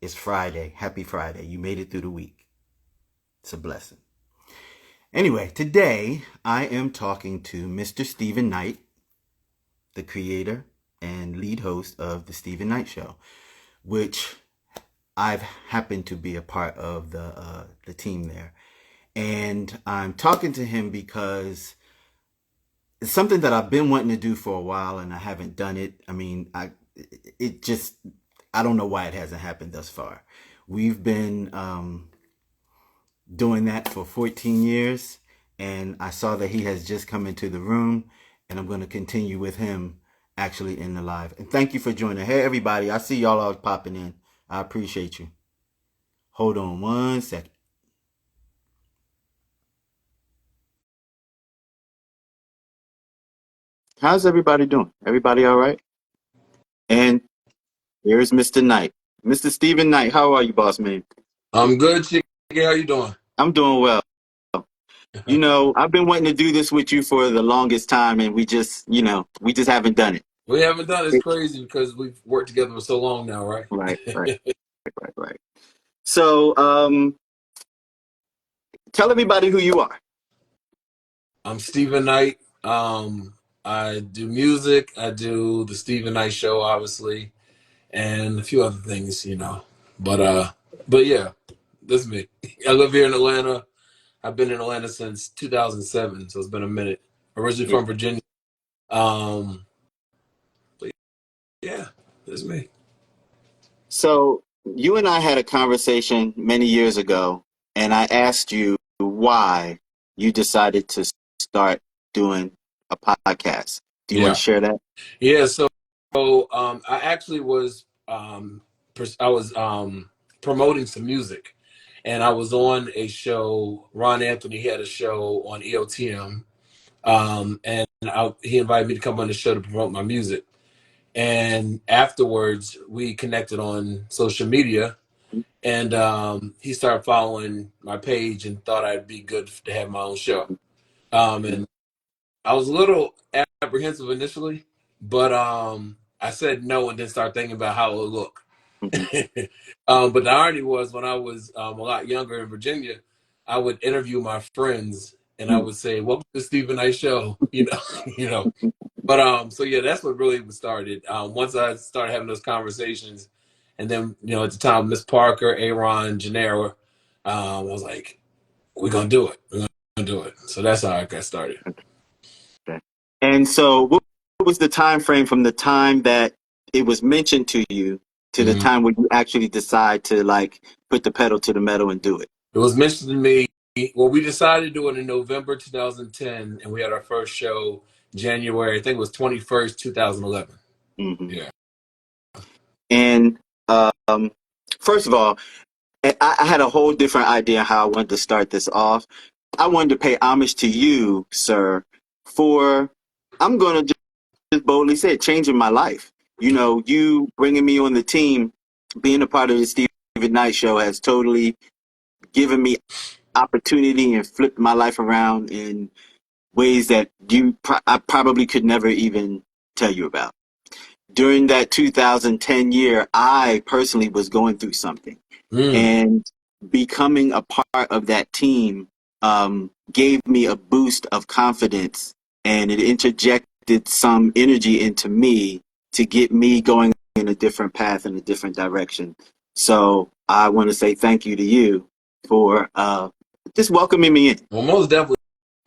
It's Friday. Happy Friday. You made it through the week. It's a blessing. Anyway, today I am talking to Mr. Steven Knight, the creator and lead host of The Steven Knight Show, which I've happened to be a part of the team there. And I'm talking to him because it's something that I've been wanting to do for a while and I haven't done it. I mean, I don't know why it hasn't happened thus far. We've been doing that for 14 years, and I saw that he has just come into the room, and I'm going to continue with him actually in the live. And thank you for joining. Hey, everybody, I see y'all all popping in. I appreciate you. Hold on one second. How's everybody doing? Everybody all right? And here's Mr. Knight. Mr. Steven Knight, how are you, boss man? I'm good, Chicky. How you doing? I'm doing well. You know, I've been wanting to do this with you for the longest time, and we just haven't done it. We haven't done it's crazy because we've worked together for so long now, right? Right, right, right. So, tell everybody who you are. I'm Steven Knight. I do music. I do the Steven Knight Show, obviously, and a few other things, But yeah, this is me. I live here in Atlanta. I've been in Atlanta since 2007, so it's been a minute. Originally Yeah. from Virginia. Um, but yeah, this is me. So, you and I had a conversation many years ago, and I asked you why you decided to start doing a podcast. Do you want Yeah. to share that? Yeah, so I actually was I was promoting some music, and I was on a show. Ron Anthony had a show on EOTM, and he invited me to come on the show to promote my music. And afterwards, we connected on social media, and he started following my page and thought I'd be good to have my own show. And I was a little apprehensive initially, but I said no and then started thinking about how it would look. Mhm. But the irony was when I was a lot younger in Virginia, I would interview my friends and I would say, "Welcome to the Steven Knight Show," you know. But so yeah, that's what really started. Once I started having those conversations, and then at the time, Miss Parker, Aaron, Janera, I was like, "We're gonna do it. We're gonna do it." So that's how I got started. Okay. And so, what was the time frame from the time that it was mentioned to you to the Mhm. time when you actually decide to like put the pedal to the metal and do it? It was mentioned to me. Well, we decided to do it in November 2010, and we had our first show January. I think it was 21st, 2011. Hmm. Yeah. And first of all, I had a whole different idea how I wanted to start this off. I wanted to pay homage to you, sir, for I'm going to just boldly say it, changing my life. You know, you bringing me on the team, being a part of the Steven Knight Show has totally given me opportunity and flipped my life around in ways that I probably could never even tell you about. During that 2010 year, I personally was going through something, Mm. and becoming a part of that team gave me a boost of confidence, and it interjected some energy into me to get me going in a different path in a different direction. So I want to say thank you to you for just welcoming me in. Well, most definitely.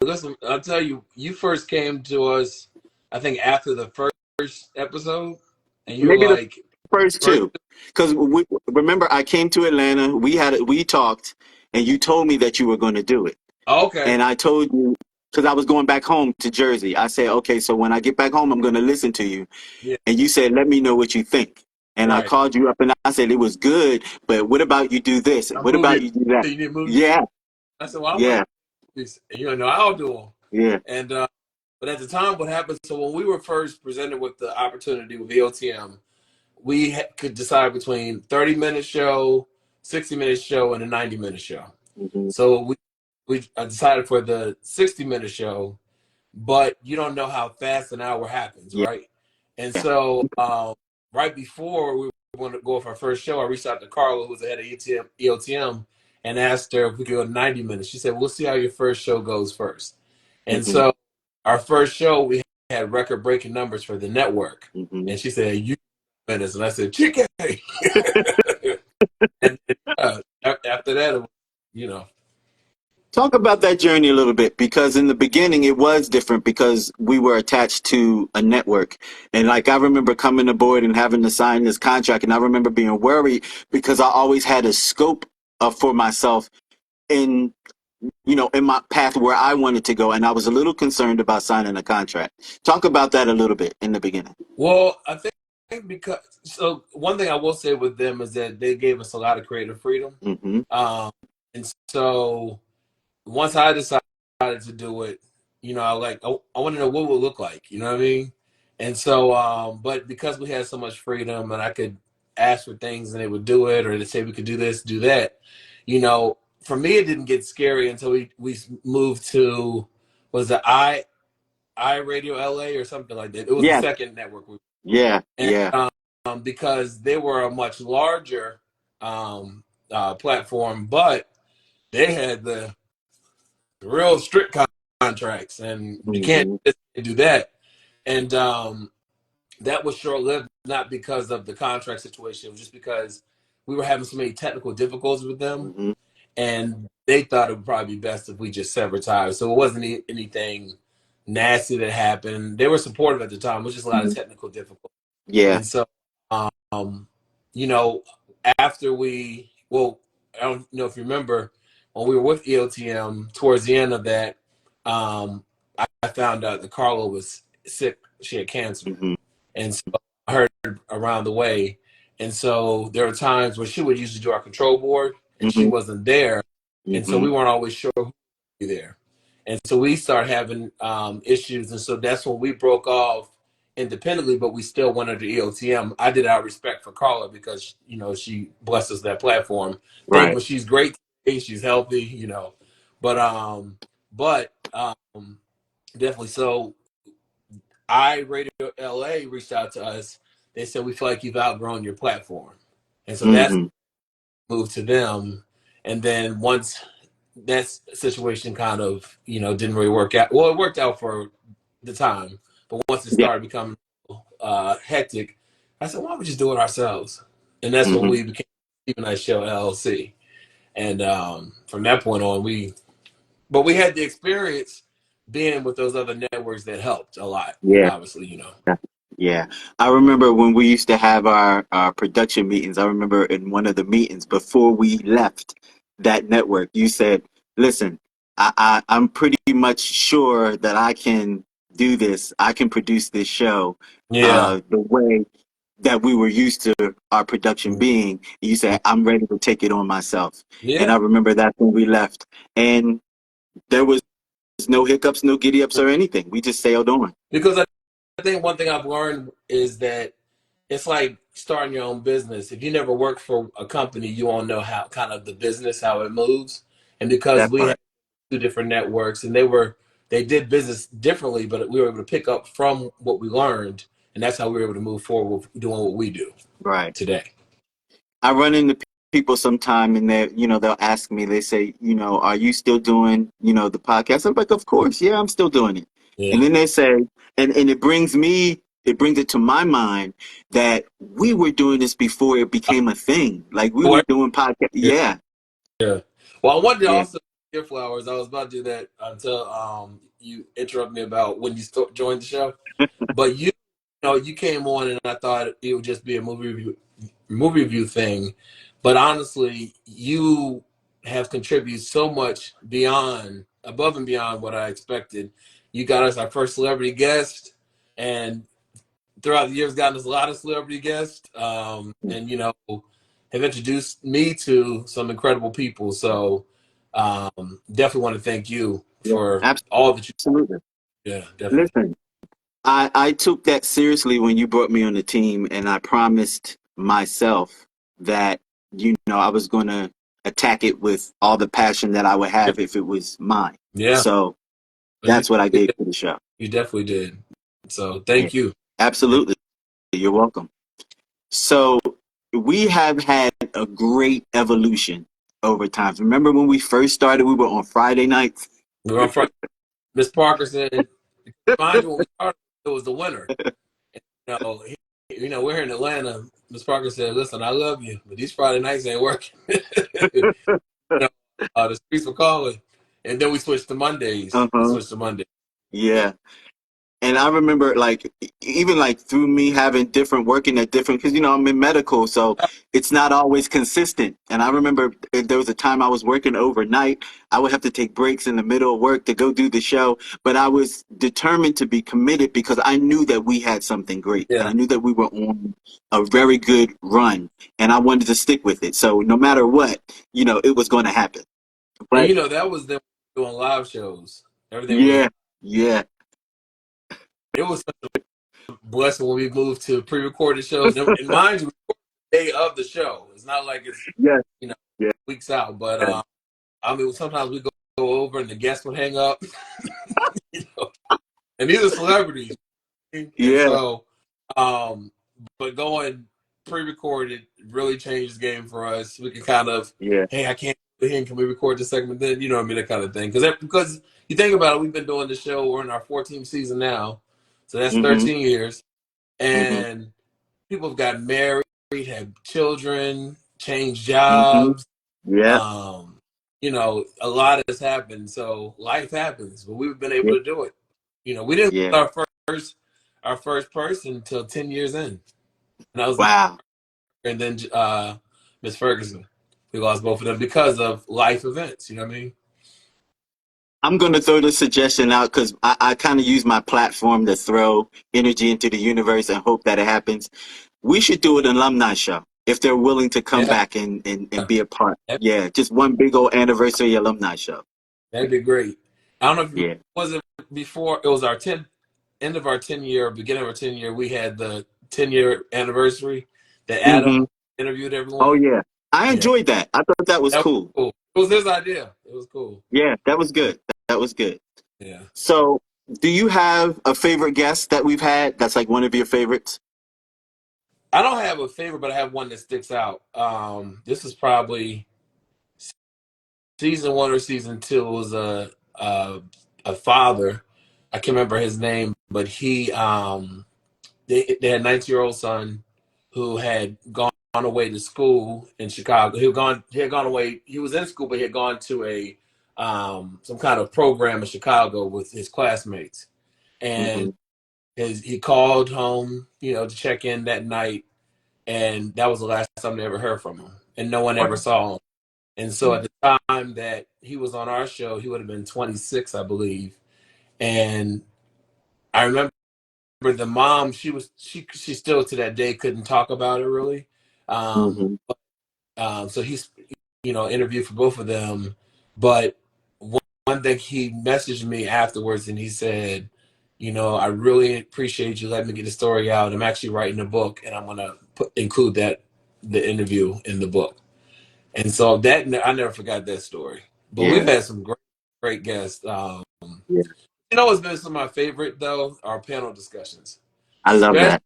Listen, I'll tell you, you first came to us, I think, after the first episode, and you were Maybe the like, first first, two, because remember I came to Atlanta. We talked, and you told me that you were going to do it. oh, okay, And I told you, because I was going back home to Jersey, I said, okay, so when I get back home, I'm going to listen to you. yeah, And you said, let me know what you think. And I right. called you up and I said, it was good, but what about you do this? And I what moved about it. you do that? You didn't move. Yeah, I said, well, I like yeah, this. And I'll do them. yeah, And but at the time, what happened? So when we were first presented with the opportunity with VOTM, we could decide between 30-minute show, 60-minute show, and a 90-minute show. hmm, So we decided for the 60-minute show, but you don't know how fast an hour happens, yeah, right? And so right before we wanted to go for our first show, I reached out to Carla, who was the head of EOTM, and asked her if we could go 90 minutes. She said, "We'll see how your first show goes first." And Mm-hmm. so our first show, we had record-breaking numbers for the network. Mm-hmm. And she said, "You minutes," and I said, "Chicken." And after that, it was, you know. Talk about that journey a little bit, because in the beginning it was different because we were attached to a network. And like, I remember coming aboard and having to sign this contract, and I remember being worried because I always had a scope for myself in, in my path where I wanted to go. And I was a little concerned about signing a contract. Talk about that a little bit in the beginning. Well, I think because so one thing I will say with them is that they gave us a lot of creative freedom. Mm-hmm. And so once I decided to do it, I want to know what it would look like, you know what I mean? And so, but because we had so much freedom and I could ask for things and they would do it, or they say we could do this, do that, for me, it didn't get scary until we moved to, was it Radio LA or something like that? It was the Yeah. second network. Yeah. And Yeah. because they were a much larger platform, but they had the real strict contracts, and you can't Mm-hmm. just do that. And that was short lived, not because of the contract situation. It was just because we were having so many technical difficulties with them, Mm-hmm. and they thought it would probably be best if we just severed ties. So it wasn't anything nasty that happened. They were supportive at the time. It was just a lot of technical difficulties. Yeah. And so, um, you know, after I don't know if you remember when we were with EOTM, towards the end of that, I found out that Carla was sick. She had cancer. Mm-hmm. And so I heard around the way. And so there were times where she would usually do our control board and she Mm-hmm. wasn't there. And so Mm-hmm. we weren't always sure who would be there. And so we started having issues. And so that's when we broke off independently, but we still went under EOTM. I did our respect for Carla because, she blessed us that platform. Right. Thankful she's great today. She's healthy. But definitely. So Radio LA reached out to us. They said, "We feel like you've outgrown your platform." And so that's Mm-hmm. moved to them. And then once that situation kind of, didn't really work out. Well, it worked out for the time, but once it Yeah. started becoming hectic, I said, "Why don't we just do it ourselves?" And that's when Mm-hmm. we became Steve and I Show LLC. And from that point on, but we had the experience being with those other networks that helped a lot, Yeah. obviously. Yeah. I remember when we used to have our production meetings. I remember in one of the meetings before we left that network, you said, listen, I'm pretty much sure that I can do this. I can produce this show Yeah. the way that we were used to our production being. You said, I'm ready to take it on myself. And Yeah. I remember that when we left. And there was no hiccups, no giddy ups or anything. We just sailed on. Because I think one thing I've learned is that it's like starting your own business. If you never worked for a company, you won't know how kind of the business, how it moves. And because That we had part. two different networks and they did business differently, but we were able to pick up from what we learned. And that's how we were able to move forward with doing what we do Right. today. I run into people sometime and they'll ask me, they say, are you still doing, the podcast? I'm like, of course. Yeah, I'm still doing it. And Yeah. then they say, and it brings it to my mind that we were doing this before it became a thing. Like we were doing podcast. Yeah. Yeah. Well, I wanted to Yeah. also your flowers. I was about to do that until you interrupted me about when you joined the show. But you came on and I thought it would just be a movie review thing. But honestly, you have contributed so much above and beyond what I expected. You got us our first celebrity guest, and throughout the years, gotten us a lot of celebrity guests, and have introduced me to some incredible people. So definitely want to thank you Yeah. for all that you. Absolutely. Yeah, definitely. Listen, I took that seriously when you brought me on the team, and I promised myself that, I was going to attack it with all the passion that I would have if it was mine. Yeah, So you that's what I gave to the show. you definitely did. So Yeah, thank you. absolutely. You're welcome. So we have had a great evolution over time. Remember when we first started, we were on Friday nights? We were on Friday. Miss Parker said, mind you, when we started, it was the winter. You know, we're here in Atlanta. Miss Parker said, "Listen, I love you, but these Friday nights ain't working." know, the streets were calling, and then we switched to Mondays. We Uh-huh. switched to Monday. Yeah. And I remember, like, even like through me having different working at different, because I'm in medical, so it's not always consistent. And I remember there was a time I was working overnight. I would have to take breaks in the middle of work to go do the show, but I was determined to be committed because I knew that we had something great, and Yeah, I knew that we were on a very good run, and I wanted to stick with it. So no matter what, it was going to happen. and But that was them doing live shows. Everything was. yeah, yeah, It was such a blessing when we moved to pre-recorded shows. And mind you, the day of the show. It's not like it's yeah, you know yeah, weeks out, but yeah, I mean sometimes we go over and the guests would hang up. you know, and these are celebrities. And yeah, so, but going pre-recorded really changed the game for us. We can kind of, yeah. hey, I can't do it here. Can we record this segment? Then you know what I mean, that kind of thing. Because you think about it, we've been doing the show. We're in our 14th season now, so that's Mm-hmm. 13 years, Mm-hmm. and people have gotten married, had children, changed Mm-hmm. jobs. Yeah. Um, a lot has happened. So life happens, but we've been able Yeah. to do it. We didn't Yeah. our first person until 10 years in. And that was Wow. and then Miss Ferguson. We lost both of them because of life events. You know what I mean? I'm going to throw this suggestion out because I kind of use my platform to throw energy into the universe and hope that it happens. We should do an alumni show if they're willing to come Yeah, back and be a part. that, Yeah. Just one big old anniversary alumni show. that'd be great. I don't know if Yeah. was it before it was our end of our 10-year, beginning of our 10-year. We had the 10-year anniversary that Mm-hmm. Adam interviewed Oh, everyone. yeah. I Yeah, enjoyed that. I thought that was that was cool. cool. It was his idea. It was cool. Yeah. That was good. That was good. Yeah. So, do you have a favorite guest that we've had that's like one of your favorites? I don't have a favorite, but I have one that sticks out. This is probably season one or season two. It was a father. I can't remember his name, but they had a 19-year-old son who had gone away to school in Chicago. He had gone away. He was in school, but he had gone to a some kind of program in Chicago with his classmates, and Mm-hmm. he called home, to check in that night, and that was the last time they ever heard from him, and no one ever Wow. saw him. And so at the time that he was on our show, he would have been 26, I believe. And I remember the mom, she still to that day couldn't talk about it really. Um, Mm-hmm. so he's interviewed for both of them. But one thing he messaged me afterwards and he said, I really appreciate you letting me get the story out. I'm actually writing a book and I'm gonna include the interview in the book. And so that I never forgot that story. But we've Yeah. had some great guests. Yeah. What's been some of my favorite though? Our panel discussions, I love especially that.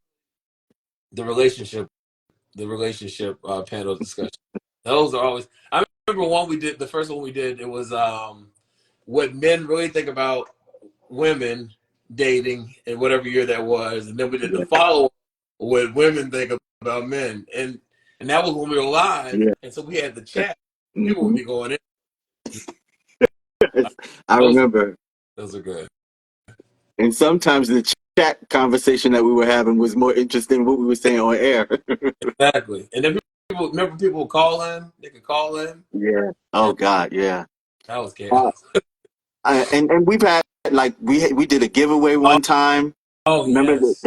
the relationship, panel discussion. Those are always. I remember one we did. The first one we did. It was what men really think about women dating in whatever year that was, and then we did the Yeah. follow up what women think about men, and that was when we were live, Yeah. and so we had the chat. People would Hmm. be going in. I Those remember. those are good. And sometimes the chat conversation that we were having was more interesting than what we were saying on air. Exactly. And then people would call in. They could call in. Yeah. Oh And God, yeah. that was chaos. Uh, and we've had like we did a giveaway Oh, one time. oh Remember yes.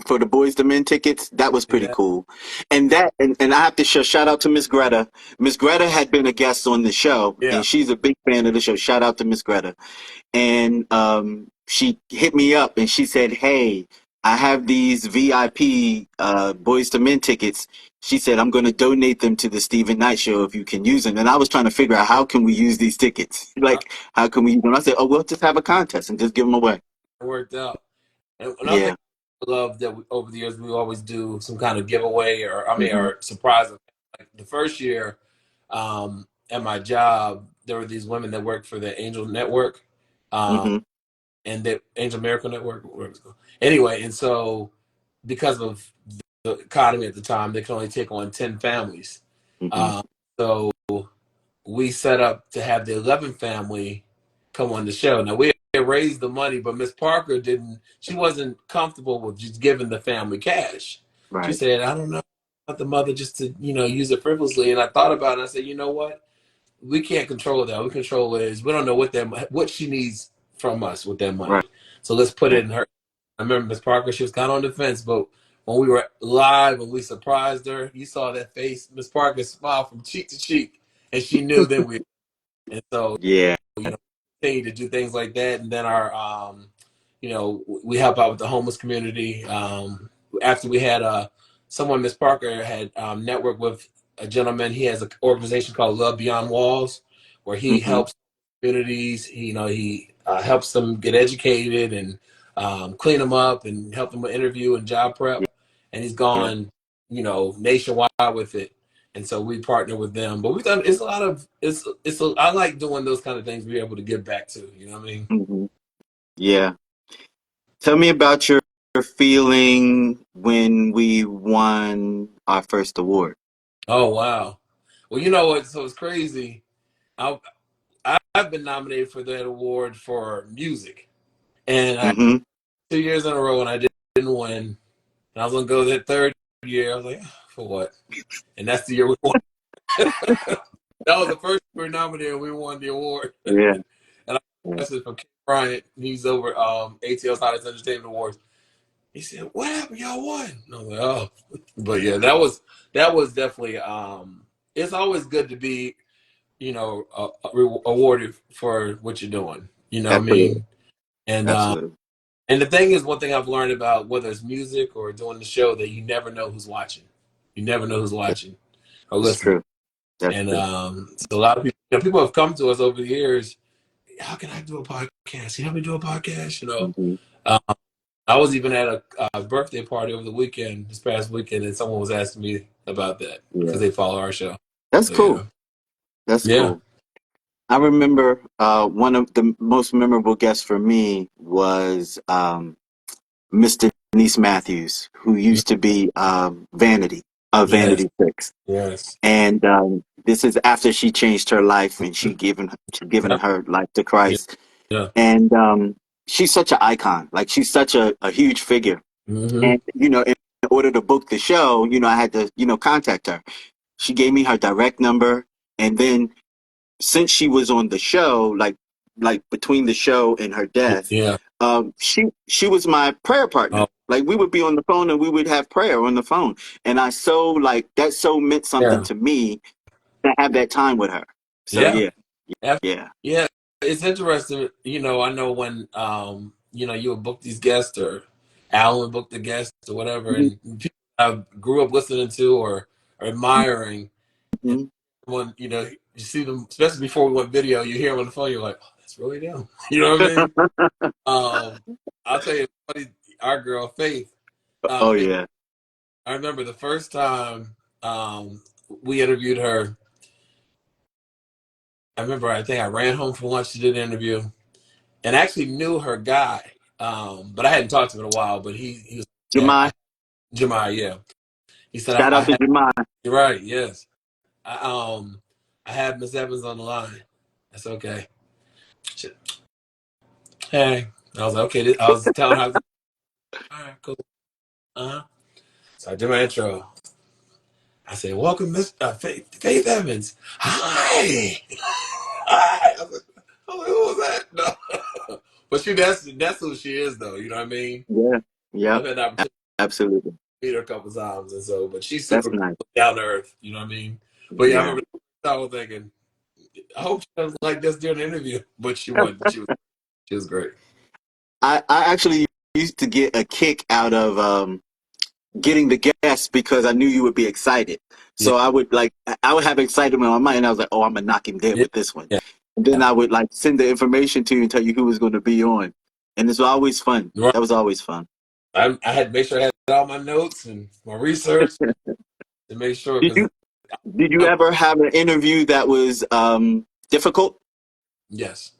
for the Boys to Men tickets? That was pretty Yeah. cool. And I have to shout out to Miss Greta. Miss Greta had been a guest on the show, Yeah. and she's a big fan of the show. Shout out to Miss Greta. And she hit me up and she said, "Hey, I have these VIP Boys to Men tickets." She said, "I'm going to donate them to the Stephen Knight Show if you can use them." And I was trying to figure out how can we use these tickets? Like, how can we use them? I said, "Oh, we'll just have a contest and just give them away." It worked out. And another thing Yeah. love that over the years we always do some kind of giveaway Mm-hmm. or surprise. Like the first year at my job, there were these women that worked for the Angel Network, um, Mm-hmm. and the Angel Miracle Network. Anyway, and so because of the economy at the time, they could only take on 10 families. Mm-hmm. Um, so we set up to have the 11th family come on the show. Now we had raised the money, but Miss Parker didn't. She wasn't comfortable with just giving the family cash. She Right. said, "I don't know about the mother just to use it frivolously." And I thought about it. I said, "You know what? We can't control that. We control is we don't know what she needs from us with that Right. money. So let's put Right. it in her." I remember Miss Parker. She was kind of on the fence, but when we were live and we surprised her, you saw that face. Miss Parker smiled from cheek to cheek, and she knew then we. And so Yeah. continue to do things like that. And then we help out with the homeless community. After we had someone, Miss Parker had networked with a gentleman. He has an organization called Love Beyond Walls, where he Mm-hmm. helps communities. He helps them get educated and clean them up and help them with interview and job prep. And he's Yeah. gone, nationwide with it. And so we partner with them. But we've done it's a lot of I like doing those kind of things we're able to give back to. You know what I mean? Mm-hmm. Yeah. Tell me about your feeling when we won our first award. Oh wow. Well, you know what? So it's crazy. I I've been nominated for that award for music, and I Mm-hmm. 2 years in a row, and I didn't win. And I was gonna go that third year. I was like, for what? And that's the year we won. That was the first year we were nominated. And we won the award. Yeah. And I Yeah. messaged from Ken Bryant. He's over ATL's Hottest Entertainment Awards. He said, "What happened? Y'all won." And I was like, "Oh," but yeah, that was definitely. It's always good to be, awarded for what you're doing. You know what I Absolutely. mean? And Absolutely. and the thing is, one thing I've learned about whether it's music or doing the show, that you never know who's watching. You never know who's watching or That's listening. true. That's And true. so a lot of people, people have come to us over the years. How can I do a podcast? Can you help me do a podcast? Mm-hmm. Um, I was even at a birthday party over the weekend, this past weekend, and someone was asking me about that Yeah. because they follow our show. That's So cool. yeah, That's yeah, cool. I remember one of the most memorable guests for me was Mr. Denise Matthews, who used to be yes, Vanity Six. yes, And this is after she changed her life and she given yep, her life to yeah, Christ. yeah. And she's such an icon. Like she's such a huge figure. Mm-hmm. And in order to book the show, I had to contact her. She gave me her direct number, and then since she was on the show, like between the show and her death, Yeah. she was my prayer partner. Oh, Like we would be on the phone and we would have prayer on the phone, and I so like that so meant something yeah, to me to have that time with her. So yeah, yeah, Af- yeah. yeah. It's interesting. I know when you would book these guests or Alan would book the guests or whatever, Mhm, and people I grew up listening to or admiring. And mhm. when you see them, especially before we went video, you hear them on the phone, you're like, oh, that's really them. You know what I mean? I'll tell you, funny, our girl Faith. Oh It, yeah. I remember the first time we interviewed her. I think I ran home from lunch to do the interview, and I actually knew her guy, but I hadn't talked to him in a while. But he was Jemai, Jemai, yeah. He said, shout I out to had, Jemai. you're right, yes. I, I have Miss Evans on the line. That's okay. She, hey, I was like, okay. I was telling her, all right, cool. Uh-huh. So I did my intro. I said, welcome, Miss Faith Evans. Hi. Hi. I was like, who was that? No. But that's who she is, though. You know what I mean? Yeah, yeah, I've had the opportunity absolutely. to meet her a couple times, and so, but she's That's super nice. down to earth. You know what I mean? But yeah, I Yeah. remember I was thinking, I hope she doesn't like this during the interview, but she wasn't. She was great. I actually used to get a kick out of getting the guests because I knew you would be excited. Yeah, So I would have excitement on my mind. I was like, oh, I'm gonna knock him dead yeah, with this one. yeah. And then I would like send the information to you and tell you who was going to be on. And it's always fun. Right. That was always fun. I had to make sure I had all my notes and my research to make sure Did because you did you ever have an interview that was difficult? yes,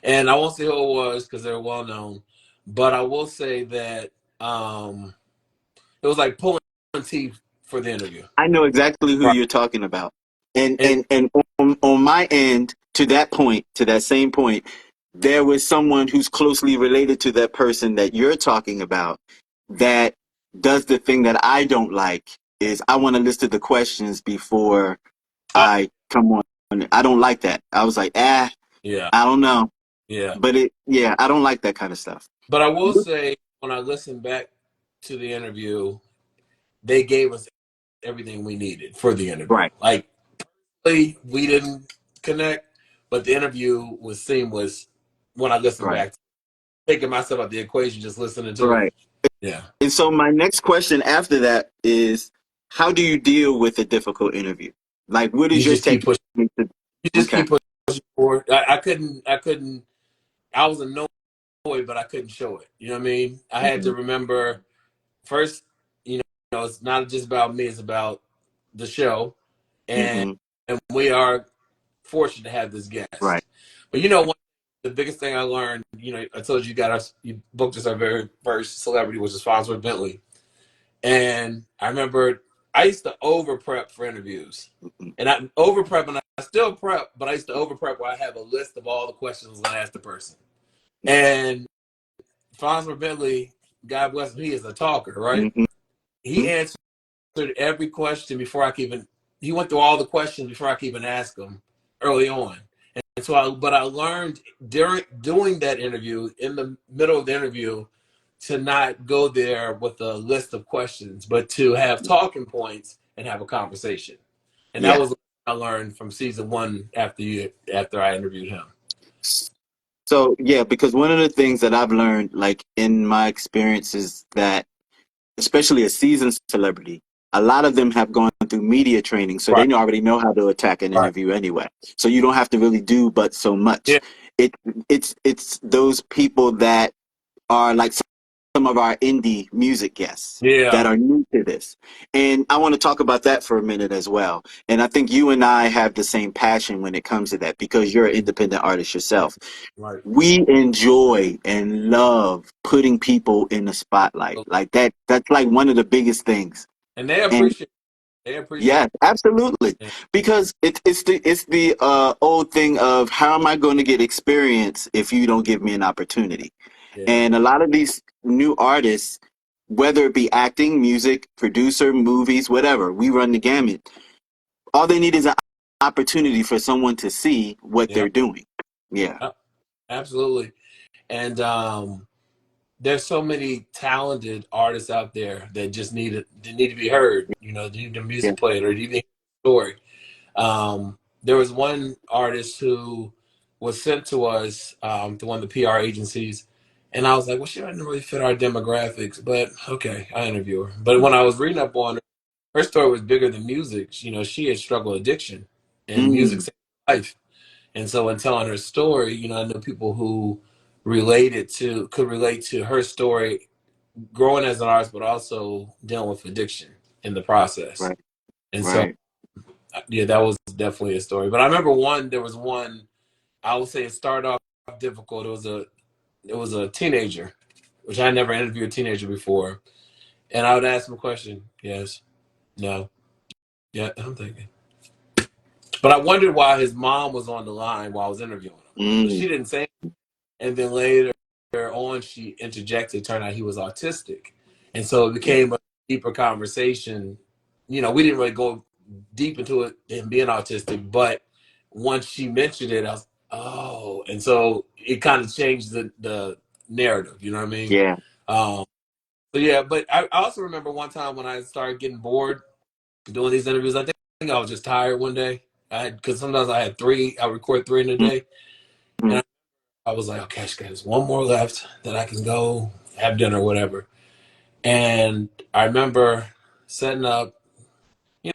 and I won't say who it was because they're well known, but I will say that it was like pulling teeth for the interview. I know exactly who Right. you're talking about. And And and and on my end, to that point, to that same point, there was someone who's closely related to that person that you're talking about that does the thing that I don't like is I want a list of the questions before I, I come on. I don't like that. I was like, yeah, I don't know. yeah. But yeah, I don't like that kind of stuff. But I will say when I listened back to the interview, they gave us everything we needed for the interview. Right, Like we didn't connect, but the interview was seamless when I listened right, back, taking myself out the equation, just listening to it. right. Yeah. And so my next question after that is, how do you deal with a difficult interview? Like, what You is your just keep technique? pushing. You just Okay. keep pushing forward. I couldn't. I was annoyed, but I couldn't show it. You know what I mean? I had to Hmm. remember first. You know, it's not just about me. It's about the show, and Hmm. we are fortunate to have this Right. guest. But the biggest thing I learned, I told you, you booked us our very first celebrity, which is Fonzworth Bentley. And I remember I used to over prep for interviews. Hmm. And I over prep and I still prep, but I used to over prep where I have a list of all the questions I was gonna ask the person. And Fonzworth Bentley, God bless him, he is a talker, right? Hmm. He answered every question before I could even he went through all the questions before I could even ask him early on. And so I learned during doing that interview, in the middle of the interview, to not go there with a list of questions, but to have talking points and have a conversation. And that Yeah. was what I learned from season one after I interviewed him. So yeah, because one of the things that I've learned, like in my experience, is that especially a seasoned celebrity, a lot of them have gone through media training, so Right. they already know how to attack an Right. interview anyway. So you don't have to really do but so much. Yeah. It it's those people that are like some of our indie music guests that Yeah. are new to this. And I want to talk about that for a minute as well. And I think you and I have the same passion when it comes to that because you're an independent artist yourself. Right. We enjoy and love putting people in the spotlight. Like that's like one of the biggest things. And they And appreciate they yeah, appreciate absolutely. it. Because it's the old thing of how am I going to get experience if you don't give me an opportunity? Yeah. And a lot of these new artists, whether it be acting, music, producer, movies, whatever, we run the gamut. All they need is an opportunity for someone to see what Yeah. they're doing. Yeah. Yeah. Absolutely. And there's so many talented artists out there that just they need to be heard. They need their Yeah. music played or need to hear the story. There was one artist who was sent to us to one of the PR agencies, and I was like, "Well, she doesn't really fit our demographics." But okay, I interview her. But when I was reading up on her, her story was bigger than music. She had struggled with addiction, and music Mm, saved her life. And so, in telling her story, I know people who could relate to her story growing as an artist, but also dealing with addiction in the process. right. And so, Right. yeah, that was definitely a story. But I remember there was one, I would say it started off difficult. It was a teenager, which I never interviewed a teenager before. And I would ask him a question. Yes. No. Yeah, I'm thinking. But I wondered why his mom was on the line while I was interviewing him. But Mm, she didn't say. And then later on, she interjected. Turned out he was autistic, and so it yeah. became a deeper conversation. We didn't really go deep into it and being autistic, but once she mentioned it, I was and so it kind of changed the narrative. You know what I mean? Yeah. Um, so yeah, but I also remember one time when I started getting bored doing these interviews. I think I was just tired one day. Because sometimes I record three in a day, Mm-hmm. and I was like, okay, there's one more left that I can go have dinner or whatever. And I remember setting up, you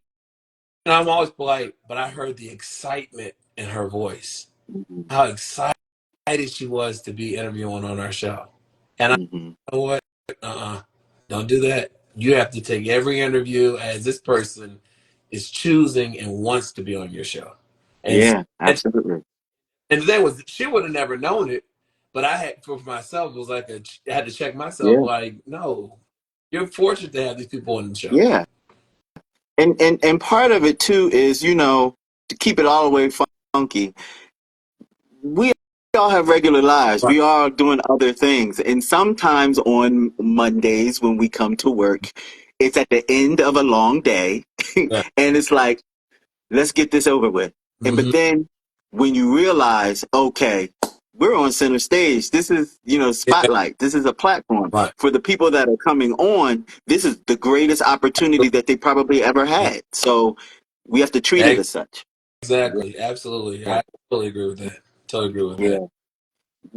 I'm always polite, but I heard the excitement in her voice, how excited she was to be interviewing on our show. And I Mm-hmm. you know what? don't do that. You have to take every interview as this person is choosing and wants to be on your show. And Yeah, absolutely. and there was, she would have never known it, but I had, for myself, it was like I had to check myself. Yeah, Like, no, you're fortunate to have these people on the show. yeah. And part of it too is, to keep it all the way funky, we all have regular lives. Right. We are doing other things. And sometimes on Mondays when we come to work, it's at the end of a long day. Yeah. And it's like, let's get this over with. And Mm-hmm. but then when you realize, okay, we're on center stage. This is, Yeah. spotlight. This is a platform Right. for the people that are coming on. This is the greatest opportunity that they probably ever had. So we have to treat it as such. Exactly. Absolutely. Yeah. I totally agree with that. Totally agree with that. Yeah.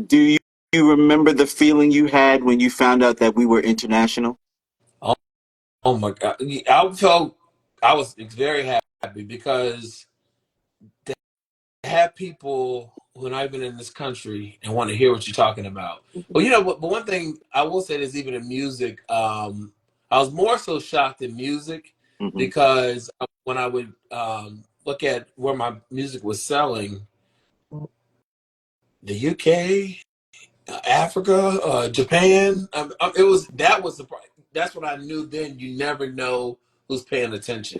Do you remember the feeling you had when you found out that we were international? Oh, oh my God. I felt, I was very happy because to have people who are not even in this country and want to hear what you're talking about. Well, but one thing I will say is even in music, I was more so shocked in music Hmm. because when I would look at where my music was selling, the UK, Africa, Japan, that was the, that's what I knew then. You never know who's paying attention.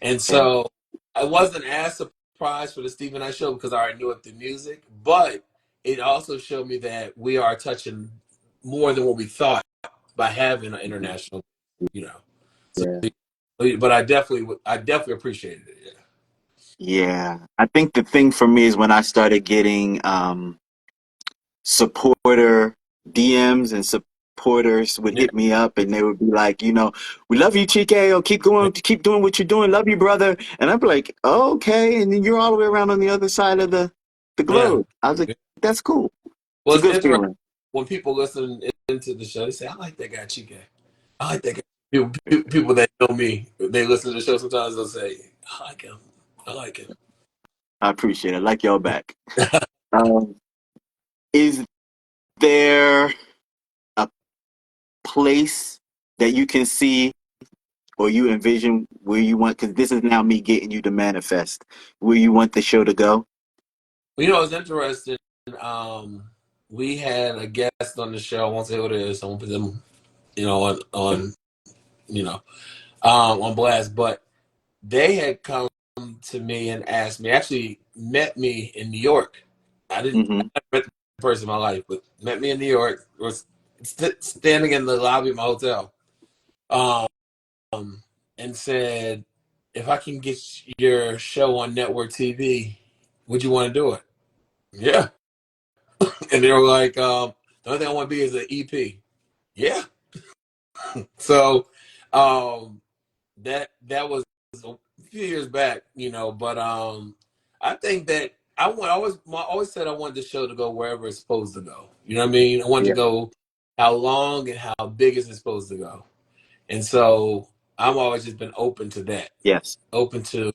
And Yeah. so I wasn't as surprised for the Stephen Knight show because I already knew it through music, but it also showed me that we are touching more than what we thought by having an international, you know. So, Yeah. but I definitely appreciated it. Yeah. Yeah. I think the thing for me is when I started getting supporter DMs and supporters would Yeah. hit me up and they would be like, we love you, Chike. Oh, keep going, keep doing what you're doing. Love you, brother. And I'd be like, oh, okay. And then you're all the way around on the other side of the Yeah. globe. I was like, that's cool. It's Well, a it's good interesting feeling. when people listen into the show, they say, I like that guy, Chike. I like that guy. People that know me, they listen to the show sometimes, they'll say, I like him. I like him. I appreciate it. I like y'all back. Um, is there a place that you can see or you envision where you want, because this is now me getting you to manifest, where you want the show to go? Well, it's interesting. Um, we had a guest on the show. I won't say who it is. I won't put them, on on blast. But they had come to me and asked me. Actually, met me in New York. I Hmm. never met the person in my life, but met me in New York. Was standing in the lobby of my hotel, um, and said, "If I can get your show on network TV, would you want to do it?" Yeah. And they were like, the only thing I want to be is an EP. Yeah. So that was a few years back, but I think that I always said I wanted the show to go wherever it's supposed to go. You know what I mean? I wanted to Yeah. go how long and how big is it supposed to go. And so I've always just been open to that. Yes. Open to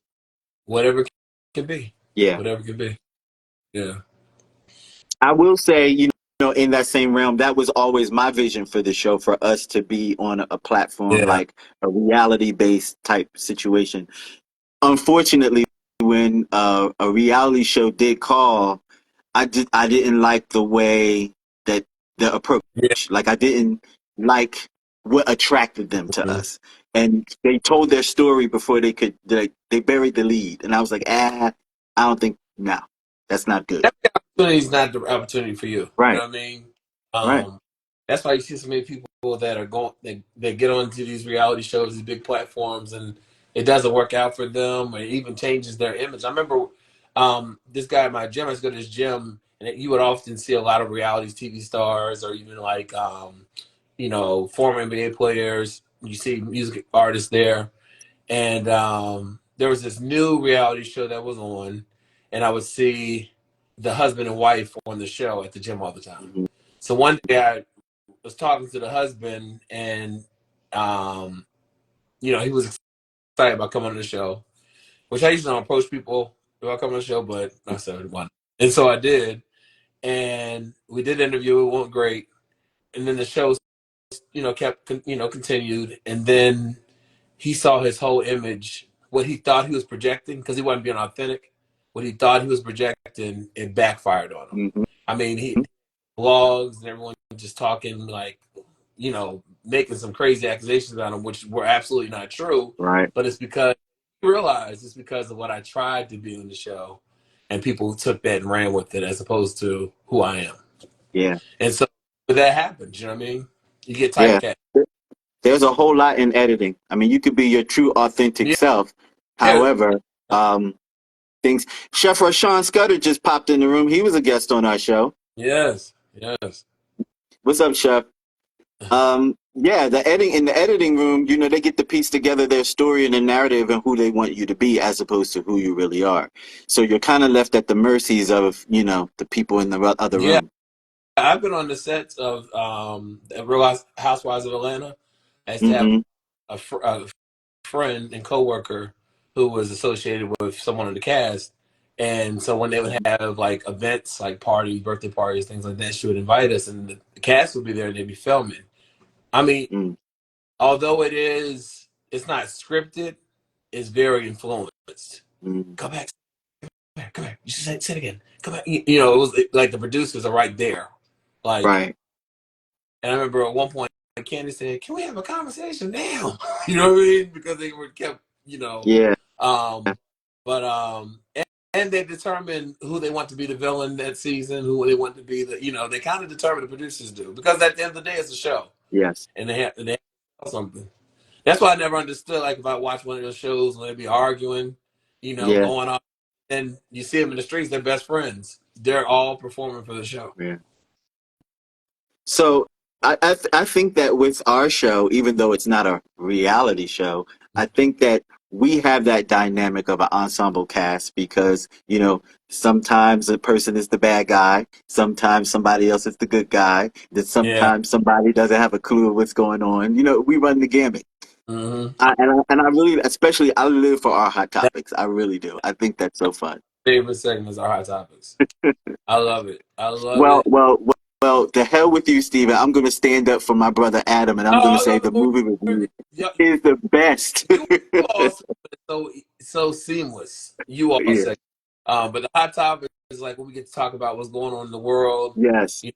whatever it can be. Yeah. Whatever it can be. Yeah. I will say, in that same realm, that was always my vision for the show, for us to be on a platform Yeah. like a reality based type situation. Unfortunately, when a reality show did call, I didn't like the way that the approach. Yeah. Like I didn't like what attracted them to Mhm. us, and they told their story before they could. They buried the lead, and I was like, I don't think no, that's not good. Every opportunity is not the opportunity for you. You know Right, what I mean? right, That's why you see so many people that are going, they get onto these reality shows, these big platforms, and it doesn't work out for them, or it even changes their image. I remember this guy at my gym. I used to go to this gym, and you would often see a lot of reality TV stars, or even like former NBA players. You see music artists there, and there was this new reality show that was on, and I would see the husband and wife on the show at the gym all the time. hmm So one day I was talking to the husband, and um, he was excited about coming on the show, which I usually don't approach people about coming on the show, but I said one, and so I did, and we did an interview. It went great, and then the show kept continued, and then he saw his whole image, what he thought he was projecting, because he wasn't being authentic. What he thought he was projecting, it backfired on him. Hmm. I mean, he blogs and everyone just talking like, making some crazy accusations about him, which were absolutely not true. Right. But it's because he realized it's because of what I tried to be in the show, and people took that and ran with it as opposed to who I am. Yeah. And so that happens. You know what I mean? You get Yeah. typecast. There's a whole lot in editing. I mean, you could be your true authentic Yeah. self. Yeah. However, things. Chef Rashawn Scudder just popped in the room. He was a guest on our show. Yes. Yes. What's up, Chef? Yeah, the editing in the editing room, they get to piece together their story and the narrative and who they want you to be as opposed to who you really are. So you're kind of left at the mercies of, the people in the other Yeah. room. I've been on the sets of Real Housewives of Atlanta. I used to have Hmm. a friend and coworker who was associated with someone in the cast, and so when they would have like events, like parties, birthday parties, things like that, she would invite us, and the cast would be there, and they'd be filming. I mean, Mm-hmm. although it's not scripted, it's very influenced. Come back, come back. You should say it again. Come back. It was like the producers are right there, like. Right. And I remember at one point, Candy said, "Can we have a conversation now?" You know what I mean? Because they were kept, Yeah. um, but and they determine who they want to be the villain that season, who they want to be they kind of determine, the producers do, because at the end of the day, it's a show, Yes. and they have to something. That's why I never understood. Like if I watch one of those shows when they be arguing, Yeah. going on, and you see them in the streets, they're best friends. They're all performing for the show. Yeah. So I think that with our show, even though it's not a reality show, I think that we have that dynamic of an ensemble cast because, sometimes a person is the bad guy, sometimes somebody else is the good guy, then Yeah. sometimes somebody doesn't have a clue of what's going on. We run the gamut. Mm-hmm. And I really, especially, I live for our hot topics. I really do. I think that's so fun. Favorite segments are hot topics. I love it. I love Well, it. well, well, to hell with you, Steven. I'm going to stand up for my brother Adam, and I'm going to Oh, say I the love movie it. review Yeah, is the best. you all so seamless. You all Yeah. say, but the hot topic is like when we get to talk about what's going on in the world, Yes. you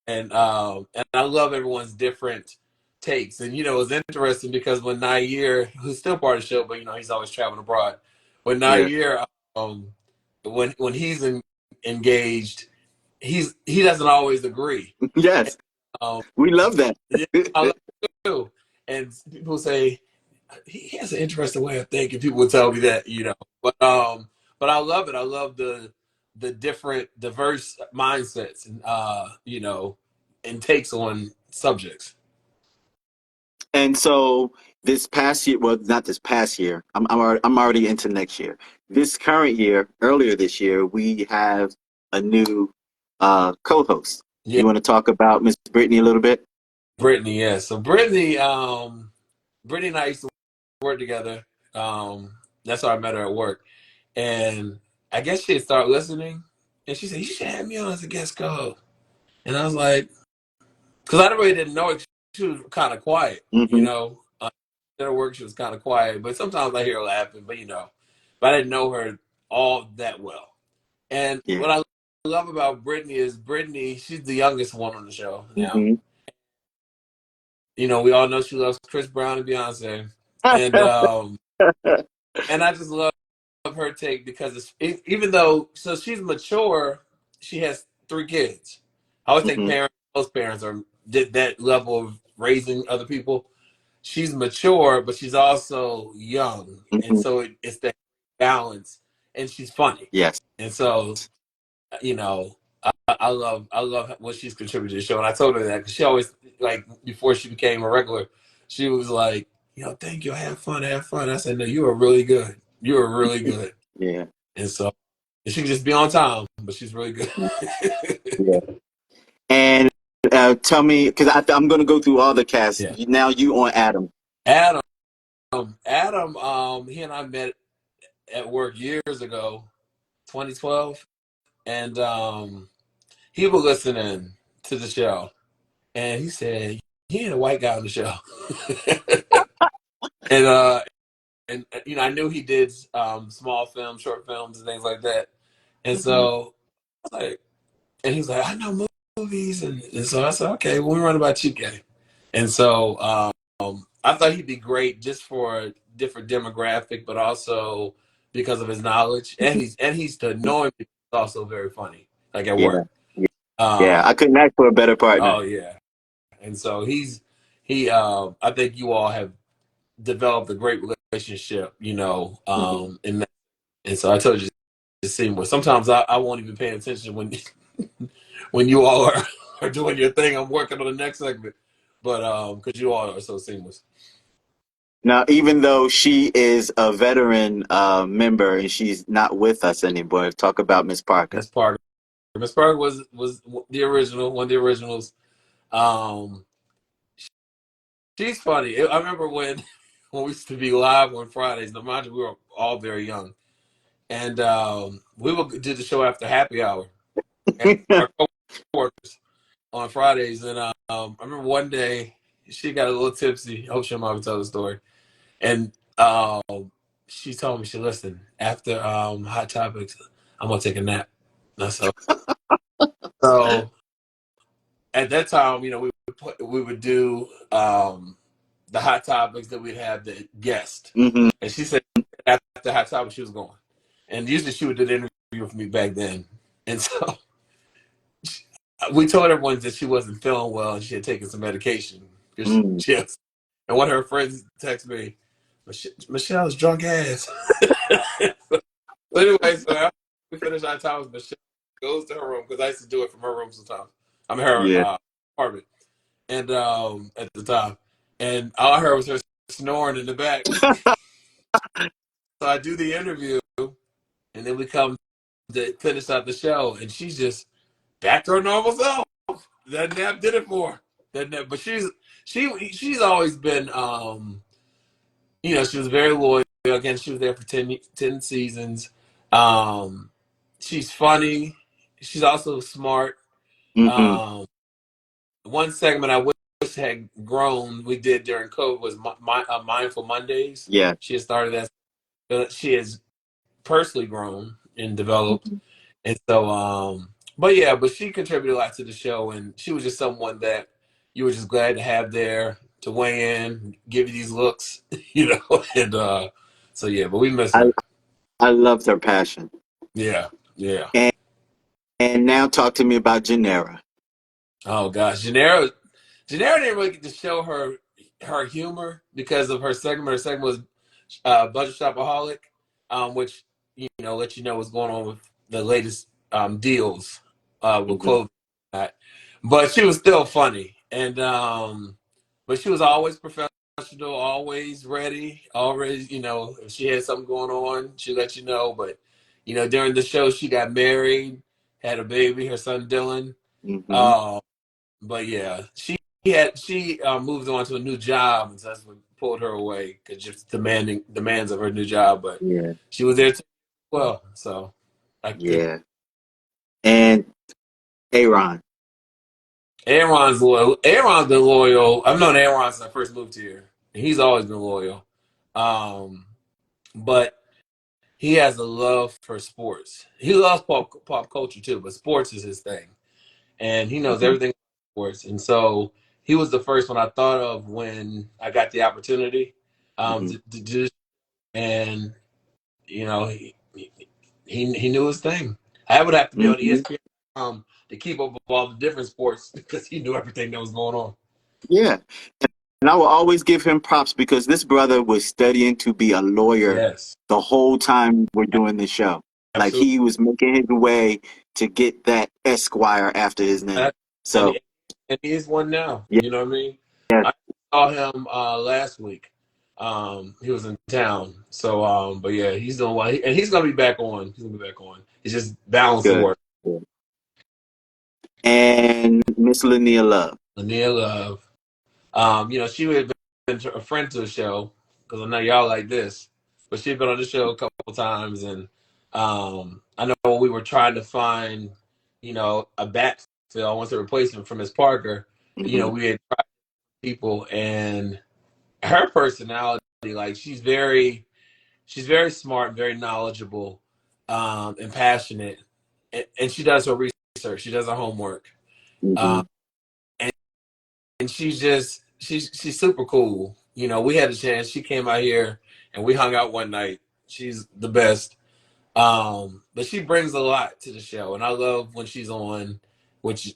and I love everyone's different takes. And it's interesting because when Nair, who's still part of the show, but he's always traveling abroad. When Yeah. Nair, when he's engaged, he doesn't always agree. Yes. Um, We love that. yeah, I love it too. And people say he has an interesting way of thinking. People would tell me that. But I love it. I love the different, diverse mindsets and and takes on subjects. And so this past year, well, not this past year. I'm already into next year. This current year, earlier this year, we have a new co-host. Yeah, You want to talk about Miss Brittany a little bit? Brittany. Yeah. So Brittany and I used to work together. That's how I met her at work, and I guess she had started listening, and she said, "You should have me on as a guest co-host." And I was like, because I really didn't know it. She was kind of quiet, Hmm. At her work, she was kind of quiet, but sometimes I hear her laughing, but I didn't know her all that well. And Yeah. what I love about Brittany is she's the youngest one on the show now. Hmm. We all know she loves Chris Brown and Beyonce. And and I just love her take because even though she's mature, she has 3 kids. I always think Hmm. most parents are did that level of raising other people. She's mature, but she's also young, and Hmm. so it's that balance. And she's funny, Yes. and so you know, I love what she's contributed to the show. And I told her that because she always like before she became a regular, she was like, thank you, have fun, have fun. I said, no, you are really good. You are really good. Yeah. And so and she can just be on time, but she's really good. Yeah. And tell me, because I'm going to go through all the casts. Yeah. Now you on Adam. Adam, he and I met at work years ago, 2012, and he was listening to the show, and he said, he ain't a white guy on the show. And you know, I knew he did small films, short films, and things like that. And Mm-hmm. so, like, and he's like, I know movies, and so I said, okay, well, we run about you, Gay. And so, I thought he'd be great just for a different demographic, but also because of his knowledge, and he's to know him, he's also very funny, like at Yeah, work. yeah. Um, I couldn't ask for a better partner. oh yeah, and so I think you all have developed a great relationship, you know, Mm-hmm. and so I told you the same way. Sometimes I won't even pay attention when when you all are doing your thing. I'm working on the next segment, but because you all are so seamless. Now, even though she is a veteran member and she's not with us anymore, talk about Miss Parker. Miss Parker. Miss Parker was the original, one of the originals. Um, she's funny. I remember when when we used to be live on Fridays. Now, mind you, we were all very young, and we would do the show after happy hour. And our coworkers on Fridays, and I remember one day she got a little tipsy. I hope your mom will tell the story. And she told me, she listened, after Hot Topics, I'm gonna take a nap. That's so at that time, you know, we would do the Hot Topics, that we'd have the guest. Mm-hmm. And she said after Hot Topics she was going. And usually she would do the interview with me back then. And so we told everyone that she wasn't feeling well and she had taken some medication. Because Mm. she has, and one of her friends texted me, Michelle's drunk ass. So anyway, so after we finished our time, Michelle goes to her room because I used to do it from her room sometimes. I'm her Yeah. apartment, and at the time, and all I heard was her snoring in the back. So I do the interview, and then we come to finish out the show, and she's just back to her normal self. That nap did it for her. That nap, but she's always been you know, she was very loyal. Again, she was there for 10 seasons. Um, she's funny. She's also smart. Mm-hmm. Um, one segment I wish had grown, we did during COVID, was Mindful Mondays. Yeah. She had started that. She has personally grown and developed. Mm-hmm. And so, but yeah, but she contributed a lot to the show, and she was just someone that you were just glad to have there to weigh in, give you these looks, you know, and so yeah, but we miss I her. I loved her passion. Yeah, yeah. And now talk to me about Janera. Oh gosh, Janera didn't really get to show her humor because of her segment. Her segment was Budget Shopaholic, which you know let you know what's going on with the latest deals with Mm-hmm. clothing. But she was still funny, and but she was always professional, always ready, always you know if she had something going on, she let you know. But you know during the show, she got married, had a baby, her son Dylan. Mm-hmm. Um, but yeah, she moved on to a new job, and so that's what pulled her away because just demands of her new job. But Yeah. she was there too, well, so I could. Yeah. And Aaron. Aaron's loyal. Aaron's been loyal. I've known Aaron since I first moved here, and he's always been loyal. But he has a love for sports. He loves pop culture too, but sports is his thing, and he knows Mm-hmm. everything about sports. And so he was the first one I thought of when I got the opportunity Mm-hmm. to do this. And you know, he knew his thing. I would have to be on Mm-hmm. ESPN to keep up with all the different sports because he knew everything that was going on. Yeah. And I will always give him props because this brother was studying to be a lawyer Yes, the whole time we're doing the show. Like absolutely. he was making his way to get that Esquire after his name. And So and he is one now. yeah, You know what I mean? yeah, I saw him last week. He was in town. So, but yeah, he's doing well, and he's gonna be back on. He's gonna be back on. It's just balancing good. work. Good. And Miss Lania Love. Lania Love. You know, she had been a friend to the show because I know y'all like this, but she'd been on the show a couple times, and I know when we were trying to find, you know, a backfill, I wanted to replace him from Miss Parker. You know, Hmm. we had tried people, and her personality, like she's very smart, very knowledgeable, and passionate, and she does her research, she does her homework, Mm-hmm. um, and, and she's super cool. You know, we had a chance. She came out here and we hung out one night. She's the best. But she brings a lot to the show, and I love when she's on, which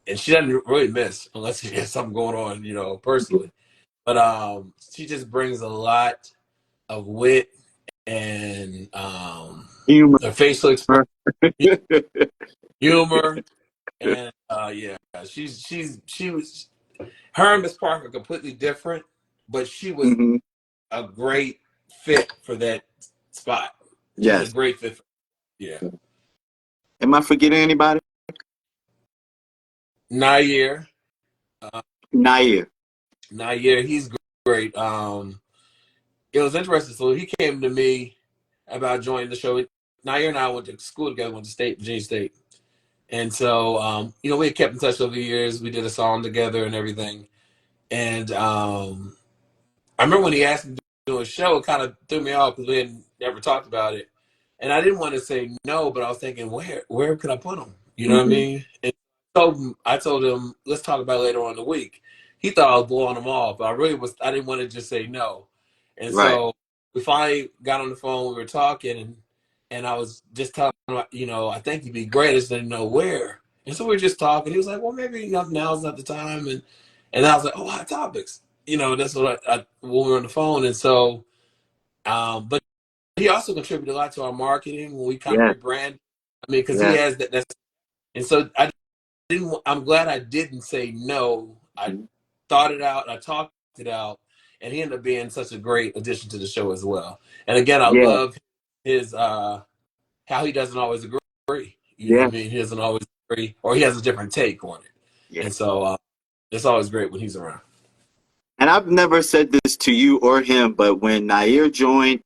and she doesn't really miss unless she has something going on, you know, personally. But she just brings a lot of wit and Humor. her facial expression, humor, and yeah, she was her and Miss Parker completely different, but she was Hmm. a great fit for that spot. She was a Yes. great fit. Yeah, Am I forgetting anybody? Nair, uh, Nair. Nair, he's great. It was interesting. So he came to me about joining the show. Nair and I went to school together, went to Virginia State. And so, you know, we had kept in touch over the years. We did a song together and everything. And I remember when he asked me to do a show, it kind of threw me off because we had never talked about it. And I didn't want to say no, but I was thinking, where could I put him? You know what I Hmm. mean? And I told him, let's talk about it later on in the week. He thought I was blowing him off, but I didn't want to just say no. And Right. so we finally got on the phone, we were talking, and I was just telling him, you know, I think you'd be great. I just didn't know where. And so we were just talking. He was like, well, maybe now's not the time. And I was like, oh, hot topics. You know, that's what I when we were on the phone. And so, but he also contributed a lot to our marketing when we kind of Yes. rebrand. I mean, because he Yes. has that. And so I'm glad I didn't say no. I Mhm. thought it out. I talked it out, and he ended up being such a great addition to the show as well. And again, I Yeah. love his how he doesn't always agree. You know what I Yeah. mean? He doesn't always agree, or he has a different take on it. Yeah. And so it's always great when he's around. And I've never said this to you or him, but when Nair joined,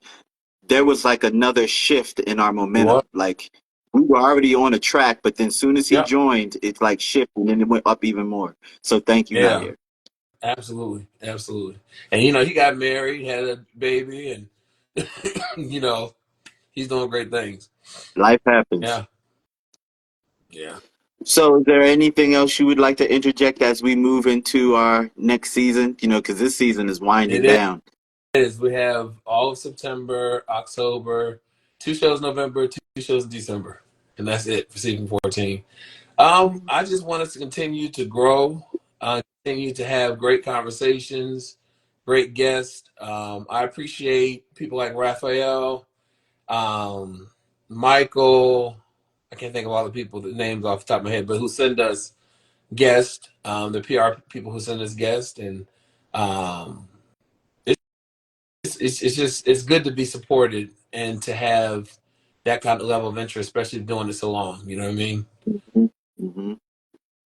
there was like another shift in our What? momentum. Like we were already on a track, but then soon as he Yep. joined, it like shifted and then it went up even more. So thank you, Yeah. Nair. Absolutely. Absolutely. And you know, he got married, had a baby, and you know, he's doing great things. Life happens. Yeah. Yeah. So is there anything else you would like to interject as we move into our next season? You know, because this season is winding It down. is. We have all of September, October, 2 shows November, 2 shows in December. And that's it for season 14. I just want us to continue to grow, continue to have great conversations, great guests. I appreciate people like Raphael, um, Michael. I can't think of all the people, the names off the top of my head, but who send us guests, the PR people who send us guests. And um, it's just it's good to be supported and to have that kind of level of interest, especially doing it so long. You know what I mean? Hmm. Hmm.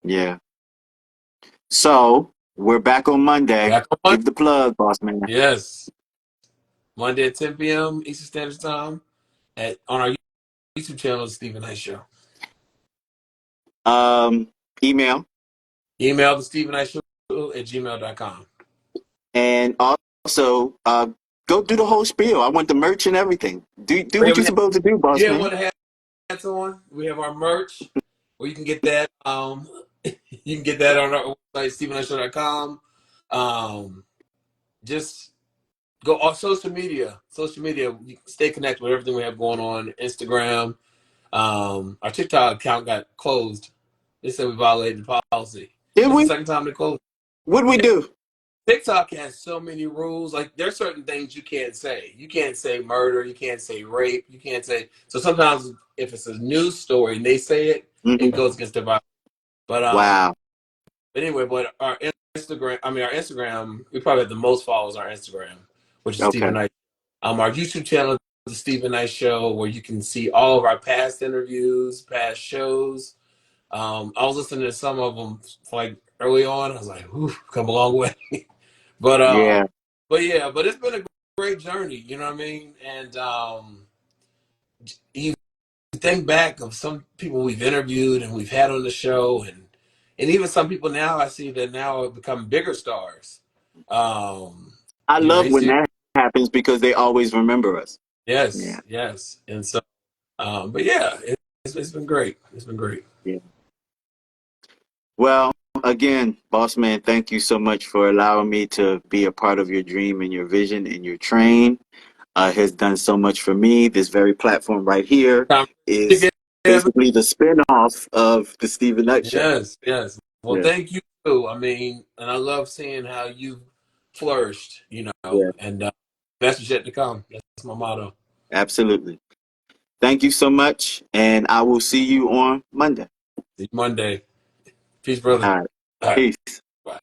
Yeah. So we're back on Monday. Back on Monday. Give the plug, boss man. Yes, Monday at 10 p.m. Eastern Standard Time on our YouTube channel, Stephen Knight Show. Um, email Email the Stephen Knight Show at gmail.com. and also go do the whole spiel. I want the merch and everything. Do Yeah, what you're supposed to do, boss yeah, man. want to have hats on. We have our merch, or you can get that. You can get that on our website, StephenKnightShow.com. Just go on social media. Social media. You can stay connected with everything we have going on. Instagram. Our TikTok account got closed. They said we violated the policy. Did That's the we? second time they closed. What'd we do? TikTok has so many rules. Like there's certain things you can't say. You can't say murder. You can't say rape. You can't say. So sometimes if it's a news story and they say it, it Hmm. goes against their violence. But Wow. anyway, but our Instagram. I mean, our Instagram. We probably have the most followers on our Instagram, which is Okay. Stephen Knight. Our YouTube channel is the Stephen Knight Show, where you can see all of our past interviews, past shows. I was listening to some of them like early on. I was like, "Ooh, come a long way." But Yeah. yeah, but it's been a great journey, you know what I mean? And you think back of some people we've interviewed and we've had on the show, and and even some people now I see that now have become bigger stars. I You know, love they when see, that happens because they always remember us. Yeah. yes, yes, and so, but yeah, it's been great. It's been great. Yeah. Well, again, boss man, thank you so much for allowing me to be a part of your dream and your vision and your train. Has done so much for me. This very platform right here Time is together. basically the spinoff of the Stephen Nutt Show. Yes, yes. Well, Yeah, thank you too. I mean, and I love seeing how you flourished. You know, yeah, and best is yet to come. That's my motto. absolutely. Thank you so much, and I will see you on Monday. See you Monday. Peace, brother. All right, All right. peace. Bye.